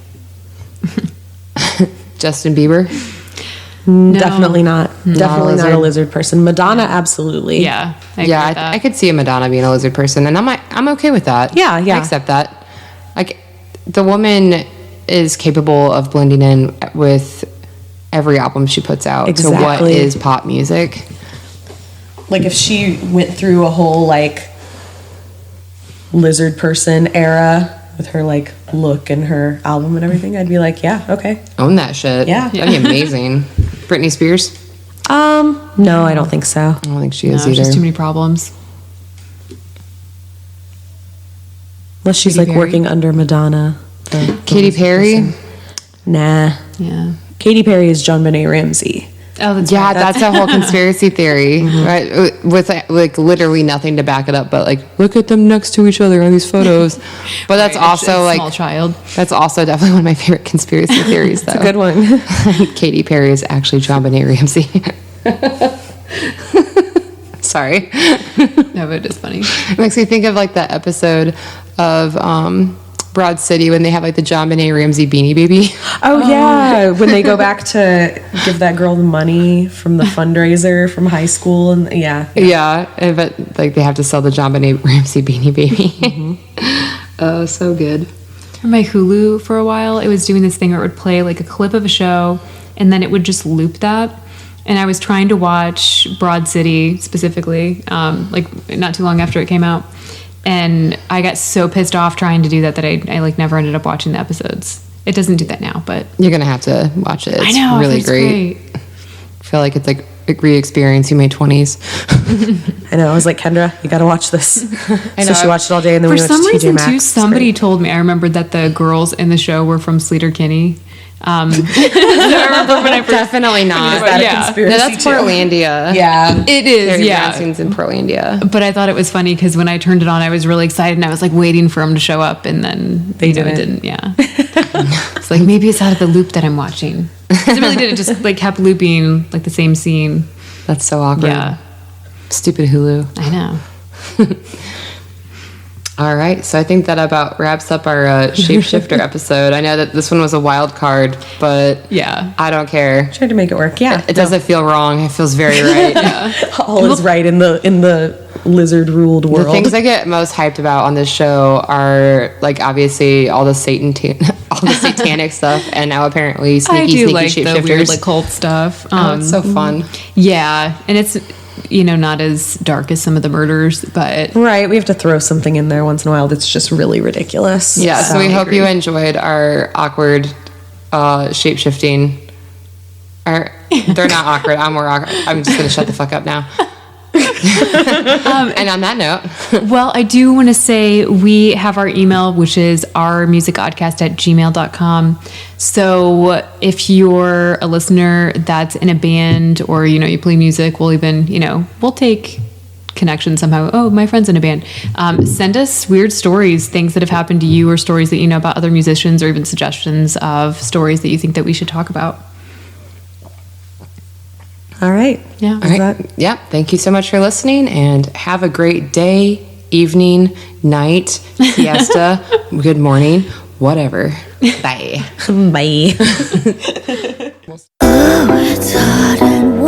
Justin Bieber? No. Definitely not. Definitely not a lizard person. Madonna, absolutely. Yeah. I could see a Madonna being a lizard person, and I'm okay with that. Yeah. I accept that. Like, the woman is capable of blending in with every album she puts out. Exactly. To what is pop music. Like, if she went through a whole, like, lizard person era with her, like, look and her album and everything, I'd be like, yeah, okay. Own that shit. Yeah. That'd be amazing. Britney Spears? No, I don't think so. I don't think she is either. Just too many problems. Unless she's, like, working under Madonna. Katy Perry? Person. Nah. Yeah. Katy Perry is John Benet Ramsey. Oh, that's yeah, right. that's a whole conspiracy theory, right? With like literally nothing to back it up, but like look at them next to each other on these photos. But that's also like small child. That's also definitely one of my favorite conspiracy theories. Though. It's a good one. Katy Perry is actually John Benet Ramsey. Sorry. No, but it's funny. It makes me think of like that episode of Broad City when they have like the John Benet Ramsey Beanie Baby. Oh yeah, when they go back to give that girl the money from the fundraiser from high school, and but like they have to sell the John Benet Ramsey Beanie Baby. Mm-hmm. Oh, so good. On my Hulu for a while, it was doing this thing where it would play like a clip of a show, and then it would just loop that. And I was trying to watch Broad City specifically, like not too long after it came out. And I got so pissed off trying to do that I like never ended up watching the episodes. It doesn't do that now, but you're gonna have to watch it. It's I know, really it's great. I feel like it's like re-experiencing my 20s. I know. I was like, Kendra, you gotta watch this. I know. So she watched it all day, and then for we went some to TJ reason Maxx. too, somebody told me. I remembered that the girls in the show were from Sleater-Kinney. So I remember when I first Definitely not. Is that a conspiracy? No, that's too? Portlandia. Yeah, it is. Carrie Yeah, Branson's in Portlandia. but I thought it was funny because when I turned it on, I was really excited and I was like waiting for them to show up, and then They didn't. It didn't. Yeah, it's like maybe it's out of the loop that I'm watching. 'Cause it really did. It just like kept looping like the same scene. That's so awkward. Yeah, Stupid Hulu. I know. All right, so I think that about wraps up our Shapeshifter episode. I know that this one was a wild card, but Yeah, I don't care. tried to make it work. Yeah, It doesn't feel wrong. It feels very right. all is right in the lizard ruled world. The things I get most hyped about on this show are like obviously all the all the satanic stuff, and now apparently I sneaky do like shapeshifters. the weird like cult stuff. Oh, it's so fun. Yeah, and it's not as dark as some of the murders, but Right, we have to throw something in there once in a while that's just really ridiculous. Yeah, so we hope agree. you enjoyed our awkward shape-shifting. They're not awkward. I'm more awkward. I'm just going to shut the fuck up now. And on that note, well, I do want to say we have our email, which is ourmusicoddcast@gmail.com. So if you're a listener that's in a band or, you play music, we'll even, we'll take connection somehow. Oh, my friend's in a band. Send us weird stories, things that have happened to you, or stories that you know about other musicians, or even suggestions of stories that you think that we should talk about. All right. Yeah. all right. Yeah, thank you so much for listening, and have a great day, evening, night, siesta, good morning, whatever. Bye. Bye. Oh, it's hot and